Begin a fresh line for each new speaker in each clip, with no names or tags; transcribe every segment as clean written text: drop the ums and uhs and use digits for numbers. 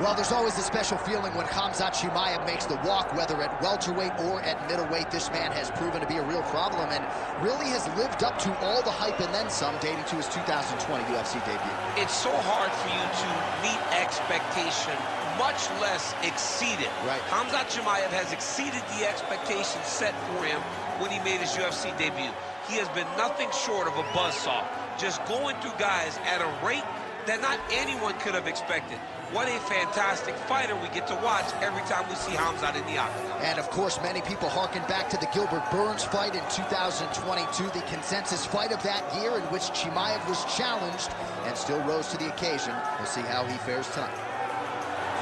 Well, there's always a special feeling when Khamzat Chimaev makes the walk, whether at welterweight or at middleweight. This man has proven to be a real problem and really has lived up to all the hype and then some, dating to his 2020 UFC debut.
It's so hard for you to meet expectation, much less exceed it.
Right.
Khamzat Chimaev has exceeded the expectations set for him when he made his UFC debut. He has been nothing short of a buzzsaw, just going through guys at a rate that not anyone could have expected. What a fantastic fighter we get to watch every time we see Khamzat in the octagon.
And of course, many people harken back to the Gilbert Burns fight in 2022, the consensus fight of that year in which Chimaev was challenged and still rose to the occasion. We'll see how he fares tonight.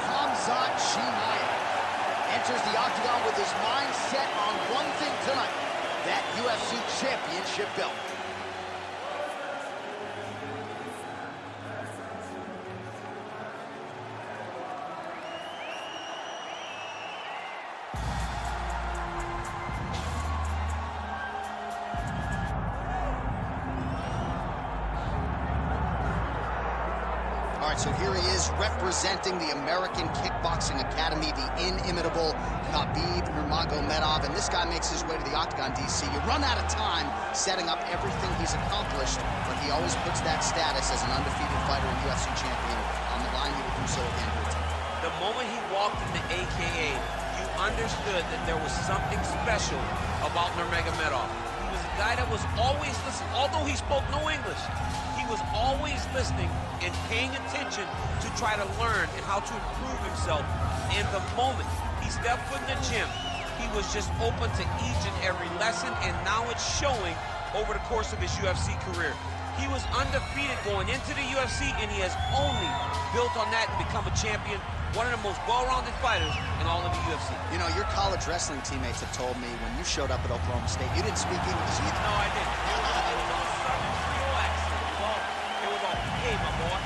Khamzat Chimaev enters the octagon with his mind set on one thing tonight, that UFC championship belt. All right, so here he is representing the American Kickboxing Academy, the inimitable Khabib Nurmagomedov, and this guy makes his way to the octagon, DC. You run out of time setting up everything he's accomplished, but he always puts that status as an undefeated fighter and UFC champion on the line. He will do so again here tonight.
The moment he walked in the AKA, you understood that there was something special about Nurmagomedov. He was a guy that was always listening, although he spoke no English. He was always listening and paying attention to try to learn and how to improve himself. And the moment he stepped foot in the gym, he was just open to each and every lesson, and now it's showing over the course of his UFC career. He was undefeated going into the UFC, and he has only built on that and become a champion, one of the most well-rounded fighters in all of the UFC.
You know, your college wrestling teammates have told me when you showed up at Oklahoma State, you didn't speak English either.
No, I didn't. It was on Southern Creole accent. Well, it was on, hey, my boy.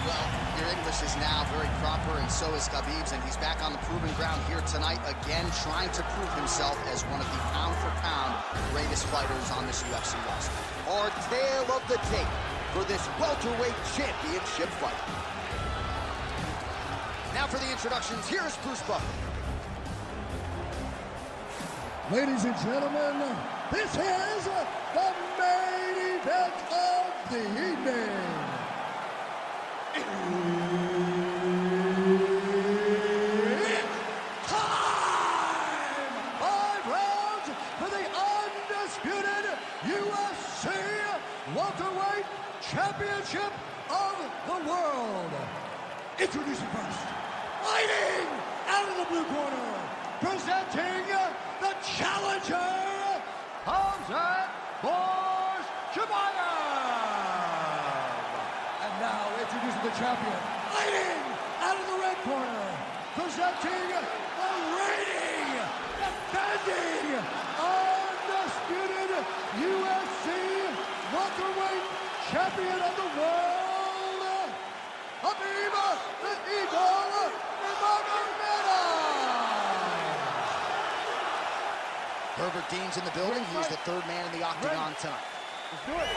Well, your English is now very proper, and so is Khabib's, and he's back on the proving ground here tonight, again trying to prove himself as one of the pound-for-pound greatest fighters on this UFC roster. Our tale of the tape for this welterweight championship fight. Now for the introductions, here's Bruce Buffer.
Ladies and gentlemen, this is the main event of the evening. It's time! 5 rounds for the undisputed UFC welterweight championship of the world. Introducing first, fighting out of the blue corner, presenting the challenger, Khamzat Chimaev. And now introducing the champion, fighting out of the red corner, presenting the reigning, defending, undisputed UFC welterweight champion of the world, Khabib the Eagle Nurmagomedov.
Herbert Dean's in the building. He's the third man in the octagon tonight.
Let's do it.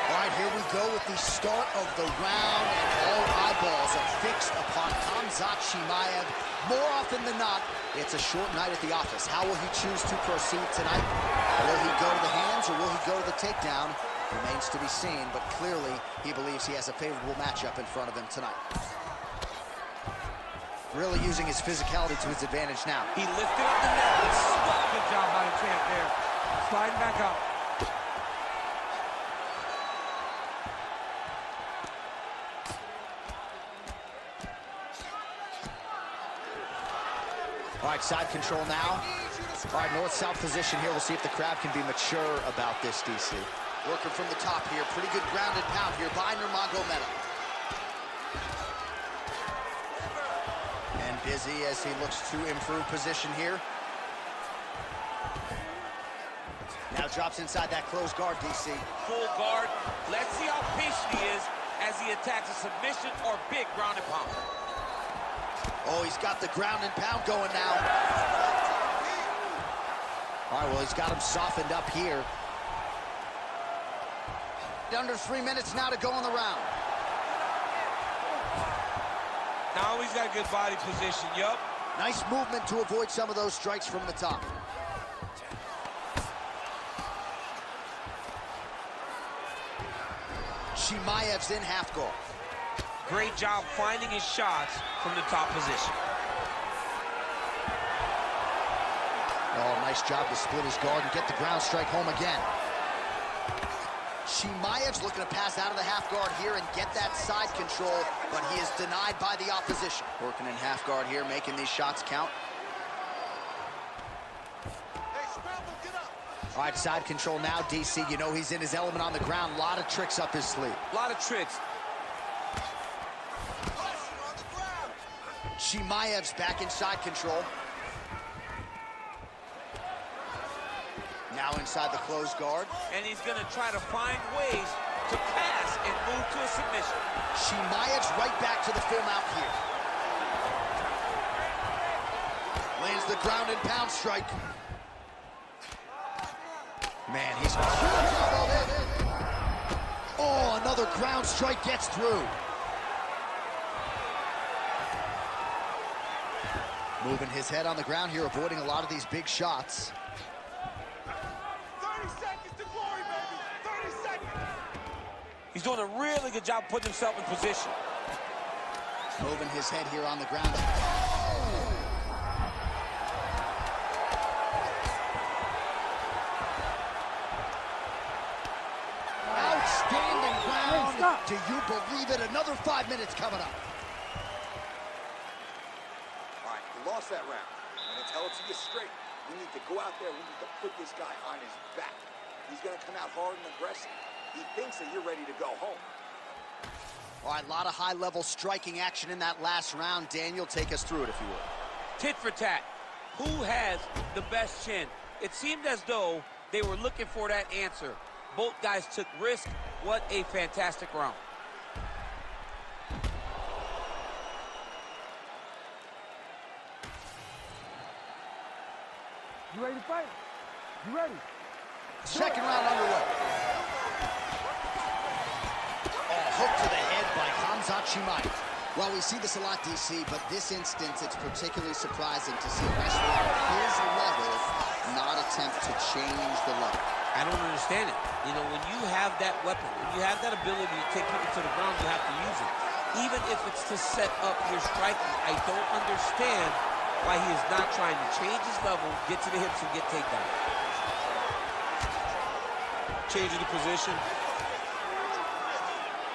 All right, here we go with the start of the round, and all eyeballs are fixed upon Khamzat Chimaev. More often than not, it's a short night at the office. How will he choose to proceed tonight? Will he go to the hands or will he go to the takedown? Remains to be seen, but clearly he believes he has a favorable matchup in front of him tonight. Really using his physicality to his advantage now.
He lifted up the net. Good job by the champ there. Sliding back up.
All right, side control now. All right, north-south position here. We'll see if the crowd can be mature about this, DC. Working from the top here. Pretty good grounded pound here by Nurmagomedov. And busy as he looks to improve position here. Now drops inside that closed guard, DC.
Full guard. Let's see how patient he is as he attacks a submission or big ground and pound.
Oh, he's got the ground and pound going now. All right, well, he's got him softened up here. Under 3 minutes now to go in the round.
Now he's got good body position, yup.
Nice movement to avoid some of those strikes from the top. Chimaev's in half guard.
Great job finding his shots from the top position.
Oh, nice job to split his guard and get the ground strike home again. Chimaev's looking to pass out of the half guard here and get that side control, but he is denied by the opposition. Working in half guard here, making these shots count. All right, side control now, DC. You know he's in his element on the ground. A lot of tricks up his sleeve.
A lot of tricks.
Chimaev's back in side control. Now inside the closed guard.
And he's gonna try to find ways to pass and move to a submission.
Chimaev's right back to the full mount here. Lands the ground and pound strike. Man, he's... Oh, another ground strike gets through. Moving his head on the ground here, avoiding a lot of these big shots.
30 seconds to glory, baby! 30 seconds!
He's doing a really good job putting himself in position.
Moving his head here on the ground. Outstanding ground.
Stop.
Do you believe it? Another 5 minutes coming up.
All right, you lost that round. I'm gonna tell it to you straight. We need to go out there, we need to put this guy on his back. He's gonna come out hard and aggressive. He thinks that you're ready to go home.
All right, a lot of high-level striking action in that last round. Daniel, take us through it, if you would.
Tit for tat. Who has the best chin? It seemed as though they were looking for that answer. Both guys took risk. What a fantastic round.
You ready to fight? You ready?
Second round underway. Oh, hook to the head by Khamzat Chimaev. Well, we see this a lot, DC, but this instance, it's particularly surprising to see a wrestler at his level not attempt to change the level.
I don't understand it. You know, when you have that weapon, when you have that ability to take people to the ground, you have to use it. Even if it's to set up your striking, I don't understand why he is not trying to change his level, get to the hips, and get takedown. Changing the position.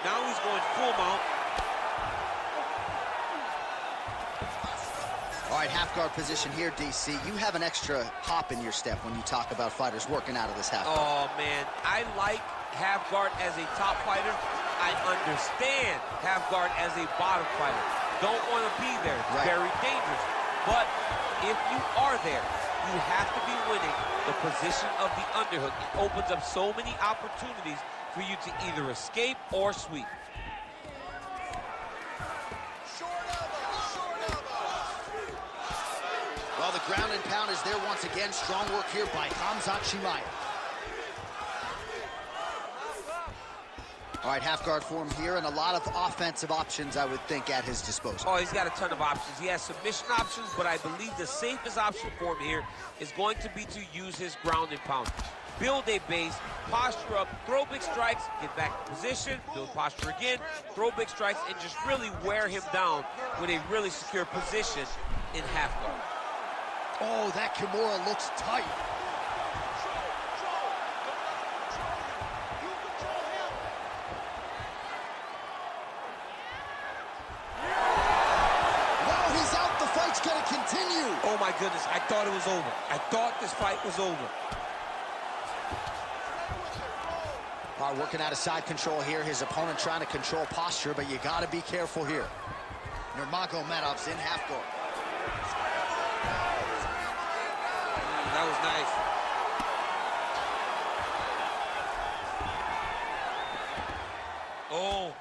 Now he's going full mount.
All right, half guard position here, DC. You have an extra hop in your step when you talk about fighters working out of this half guard.
Oh, man. I like half guard as a top fighter. I understand half guard as a bottom fighter. Don't want to be there. It's
Right.
very dangerous. But if you are there, you have to be winning the position of the underhook. It opens up so many opportunities for you to either escape or sweep.
Well, the ground and pound is there once again. Strong work here by Khamzat Chimaev. All right, half guard form here, and a lot of offensive options, I would think, at his disposal.
Oh, he's got a ton of options. He has submission options, but I believe the safest option for him here is going to be to use his ground and pound. Build a base, posture up, throw big strikes, get back in position, build posture again, throw big strikes, and just really wear him down with a really secure position in half guard.
Oh, that Kimura looks tight. Well, he's out. The fight's going to continue.
Oh, my goodness. I thought it was over. I thought this fight was over.
All right, working out of side control here. His opponent trying to control posture, but you got to be careful here. Nurmagomedov's in half guard.
That was nice. Oh.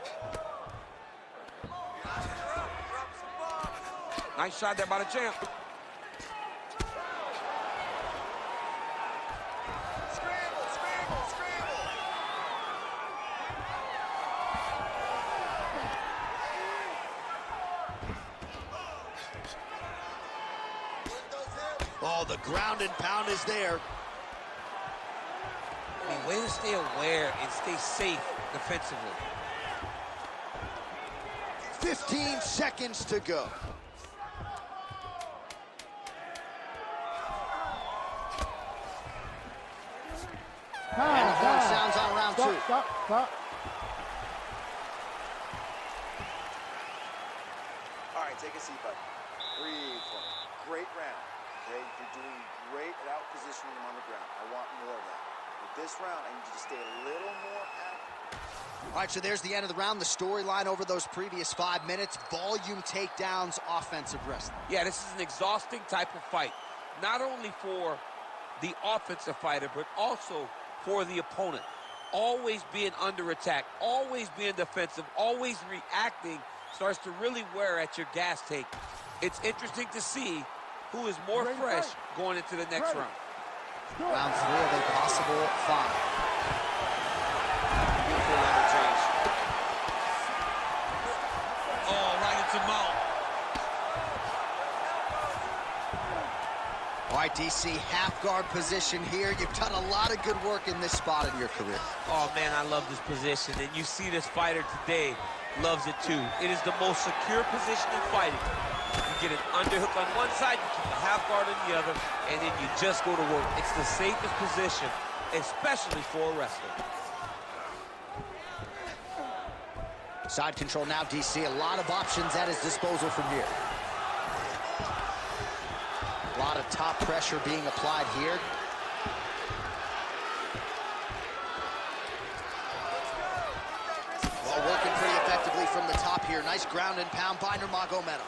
Nice shot there by the champ.
the ground and pound is there.
I mean, way to stay aware and stay safe defensively.
15 seconds to go. And the horn sounds on round two.
Stop.
All right, take a seat, bud. Breathe for me. Great round. Okay, you're doing great at out-positioning him on the ground. I want more of that. With this round, I need you to stay a little more active.
All right, so there's the end of the round. The storyline over those previous 5 minutes. Volume takedowns, offensive wrestling.
Yeah, this is an exhausting type of fight. Not only for the offensive fighter, but also for the opponent. Always being under attack, always being defensive, always reacting starts to really wear at your gas tank. It's interesting to see who is more fresh going into the next round.
Round 3 of a possible 5.
Beautiful interchange. Oh, right into mount.
All right, DC, half guard position here. You've done a lot of good work in this spot in your career.
Oh, man, I love this position. And you see this fighter today loves it, too. It is the most secure position in fighting. You get an underhook on one side, you keep a half guard on the other, and then you just go to work. It's the safest position, especially for a wrestler.
Side control now, DC. A lot of options at his disposal from here. A lot of top pressure being applied here. Well, working pretty effectively from the top here. Nice ground and pound by Nurmagomedov.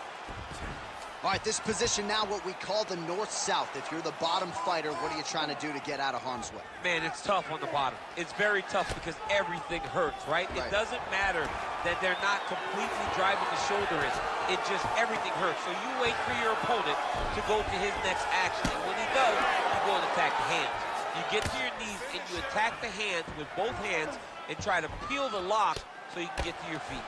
All right, this position now what we call the north-south. If you're the bottom fighter, what are you trying to do to get out of harm's way?
Man, it's tough on the bottom. It's very tough because everything hurts, right? It doesn't matter that they're not completely driving the shoulder in. It just, everything hurts. So you wait for your opponent to go to his next action. And when he does, you go and attack the hands. You get to your knees and you attack the hands with both hands and try to peel the lock so you can get to your feet.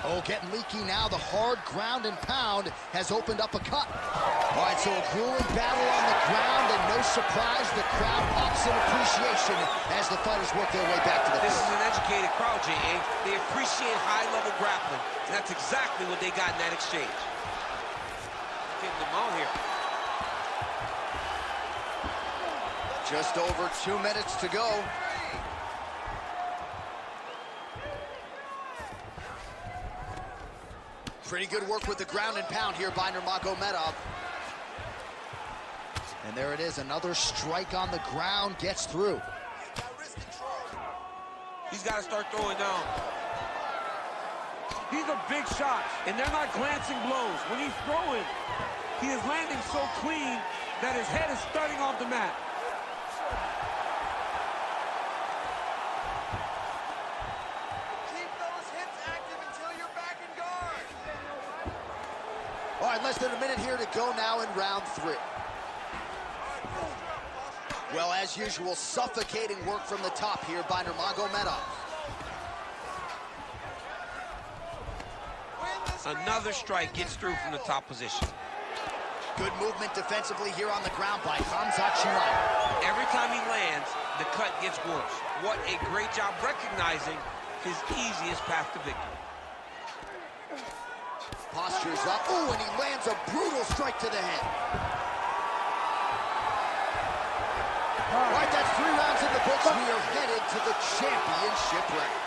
Oh, getting leaky now. The hard ground and pound has opened up a cut. All right, so a grueling battle on the ground, and no surprise, the crowd pops in appreciation as the fighters work their way back to the field.
This is an educated crowd, J.A. They appreciate high-level grappling, and that's exactly what they got in that exchange. Getting them out here.
Just over 2 minutes to go. Pretty good work with the ground and pound here by Nurmagomedov. And there it is, another strike on the ground, gets through.
He's got to start throwing down.
These are big shots, and they're not glancing blows. When he's throwing, he is landing so clean that his head is starting off the mat.
All right, less than a minute here to go now in round 3. Well, as usual, suffocating work from the top here by Nurmagomedov.
Another strike gets through from the top position.
Good movement defensively here on the ground by Khamzat Chimaev.
Every time he lands, the cut gets worse. What a great job recognizing his easiest path to victory.
Postures up. Ooh, and he lands a brutal strike to the head. All right, that's 3 rounds in the books. We are headed to the championship rounds.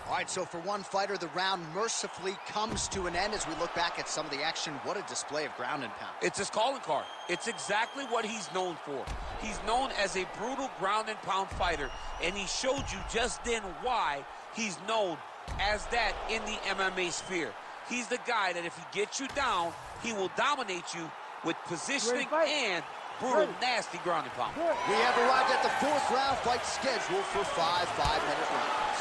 All right, so for one fighter, the round mercifully comes to an end as we look back at some of the action. What a display of ground and pound.
It's his calling card. It's exactly what he's known for. He's known as a brutal ground and pound fighter, and he showed you just then why he's known as that in the MMA sphere. He's the guy that if he gets you down, he will dominate you with positioning and brutal, nasty ground and pound.
We have arrived at the 4th round fight scheduled for 5 5-minute rounds.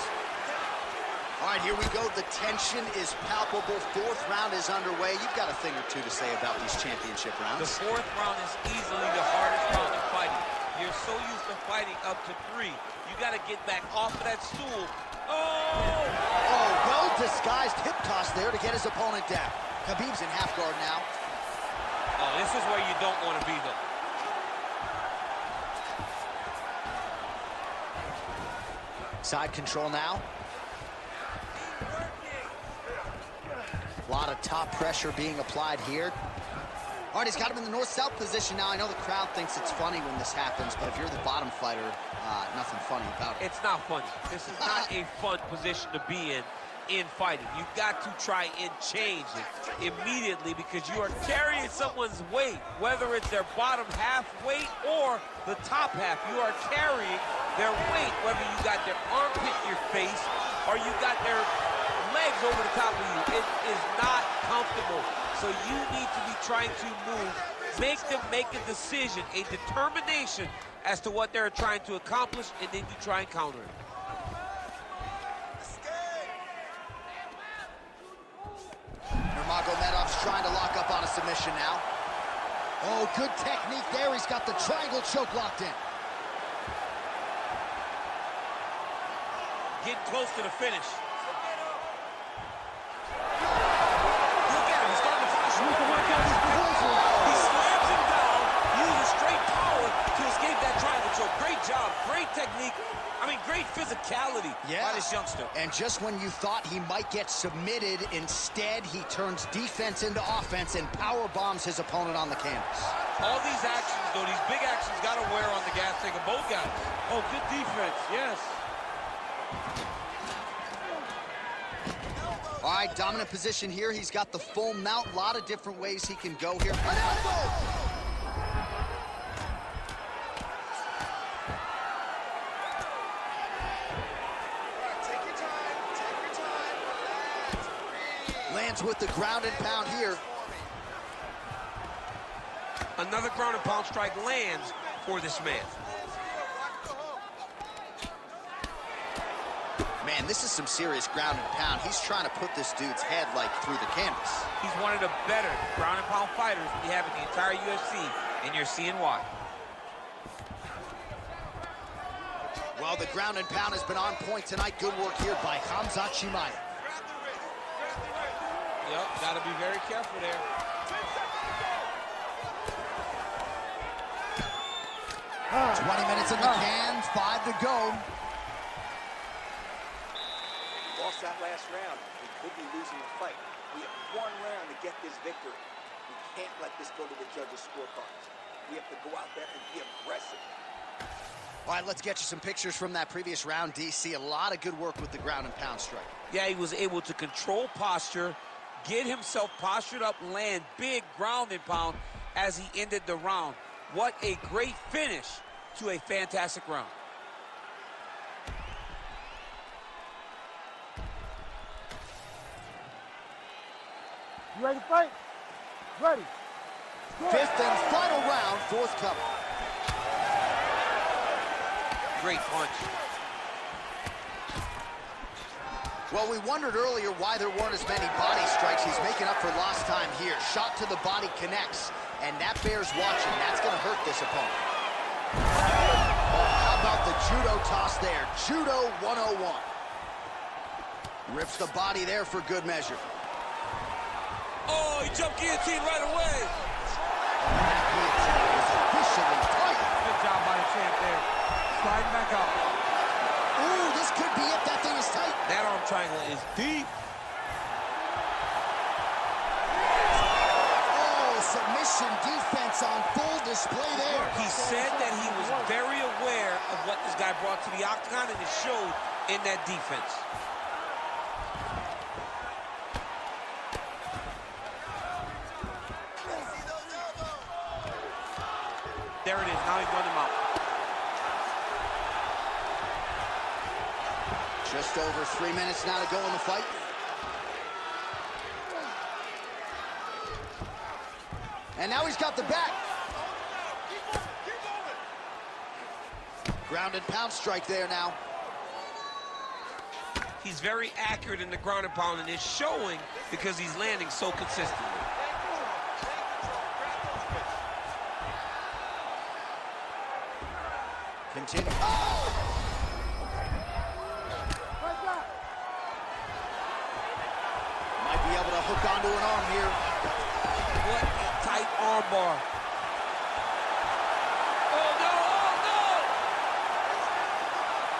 All right, here we go. The tension is palpable. 4th round is underway. You've got a thing or two to say about these championship rounds.
The 4th round is easily the hardest round in fighting. You're so used to fighting up to 3. You got to get back off of that stool. Oh!
Oh, well-disguised hip toss there to get his opponent down. Khabib's in half guard now.
Oh, this is where you don't want to be, though.
Side control now. A lot of top pressure being applied here. All right, he's got him in the north-south position now. I know the crowd thinks it's funny when this happens, but if you're the bottom fighter, nothing funny about it.
It's not funny. This is not a fun position to be in fighting. You've got to try and change it immediately because you are carrying someone's weight, whether it's their bottom half weight or the top half. You are carrying their weight, whether you got their armpit in your face or you got their legs over the top of you. It is not comfortable. So you need to be trying to move, make them make a decision, a determination as to what they're trying to accomplish, and then you try and counter it.
Nurmagomedov's trying to lock up on a submission now. Oh, good technique there. He's got the triangle choke locked in.
Getting close to the finish. He slams him down, uses straight power to escape that triangle choke. Great job, great technique. I mean, great physicality by this youngster.
And just when you thought he might get submitted, instead he turns defense into offense and power bombs his opponent on the canvas.
All these actions, though, these big actions got to wear on the gas tank of both guys.
Oh, good defense, yes.
All right, dominant position here. He's got the full mount. A lot of different ways he can go here. An elbow!
Take your time, relax, breathe.
Lands with the ground and pound here.
Another ground and pound strike lands for this man.
Man, this is some serious ground and pound. He's trying to put this dude's head, like, through the canvas.
He's one of the better ground and pound fighters we have in the entire UFC, and you're seeing why.
Well, the ground and pound has been on point tonight. Good work here by Khamzat Chimaev.
Yep, got to be very careful there.
Oh. 20 minutes in the can, 5 to go.
Lost that last round. We could be losing the fight. We have one round to get this victory. We can't let this go to the judges' scorecards. We have to go out there and be aggressive.
All right, let's get you some pictures from that previous round, DC. A lot of good work with the ground and pound strike.
Yeah, he was able to control posture, get himself postured up, land big ground and pound as he ended the round. What a great finish to a fantastic round.
You ready to fight? Ready.
Fifth and final round, forthcoming.
Great punch.
Well, we wondered earlier why there weren't as many body strikes. He's making up for lost time here. Shot to the body connects, and that bears watching. That's going to hurt this opponent. Oh, how about the judo toss there? Judo 101. Rips the body there for good measure.
Oh, he jumped guillotine right away.
That guillotine is officially tight.
Good job by the champ there. Sliding back up.
Ooh, this could be it. That thing is tight.
That arm triangle is deep.
Oh, submission defense on full display there.
He said that he was very aware of what this guy brought to the octagon, and it showed in that defense. There it is. Now he's running him out.
Just over 3 minutes now to go in the fight. And now he's got the back. Ground and pound strike there now.
He's very accurate in the ground and pound, and it's showing because he's landing so consistently.
continue. Oh!
Right back.
Might be able to hook onto an arm here.
What a tight arm bar. Oh, no, oh, no!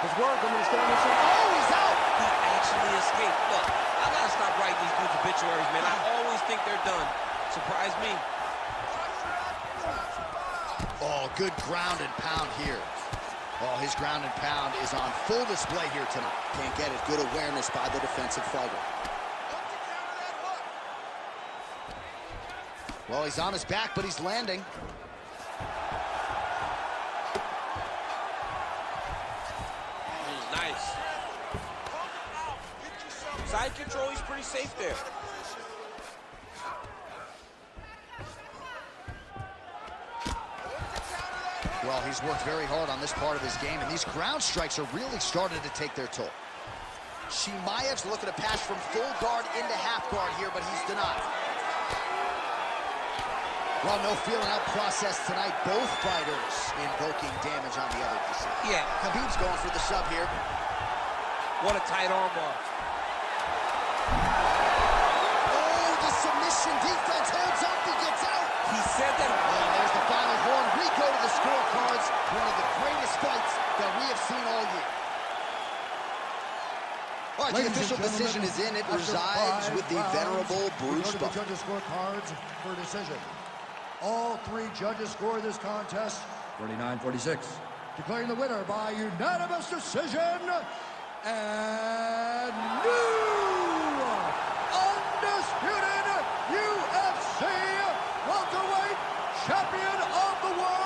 It's working. He's standing up.
Oh, he's out!
He actually escaped. Look, I gotta stop writing these dudes obituaries, man. I always think they're done. Surprise me.
Oh, good ground and pound here. Oh, his ground and pound is on full display here tonight. Can't get it. Good awareness by the defensive fighter. Well, he's on his back, but he's landing.
Nice. Side control, he's pretty safe there.
Well, he's worked very hard on this part of his game, and these ground strikes are really starting to take their toll. Chimaev's looking to pass from full guard into half guard here, but he's denied. Well, no feeling out process tonight. Both fighters invoking damage on the other.
Yeah.
Khabib's going for the sub here.
What a tight arm bar.
Oh, the submission defense holds up. He gets out.
He said that.
And there's the final horn. We go to the scorecards. One of the greatest fights that we have seen all year. All right, the official decision is in. It resides with the venerable Bruce Buffer.
Judges' scorecards for decision. All three judges scored this contest 49-46, declaring the winner by unanimous decision and new undisputed UFC welterweight champion of the world,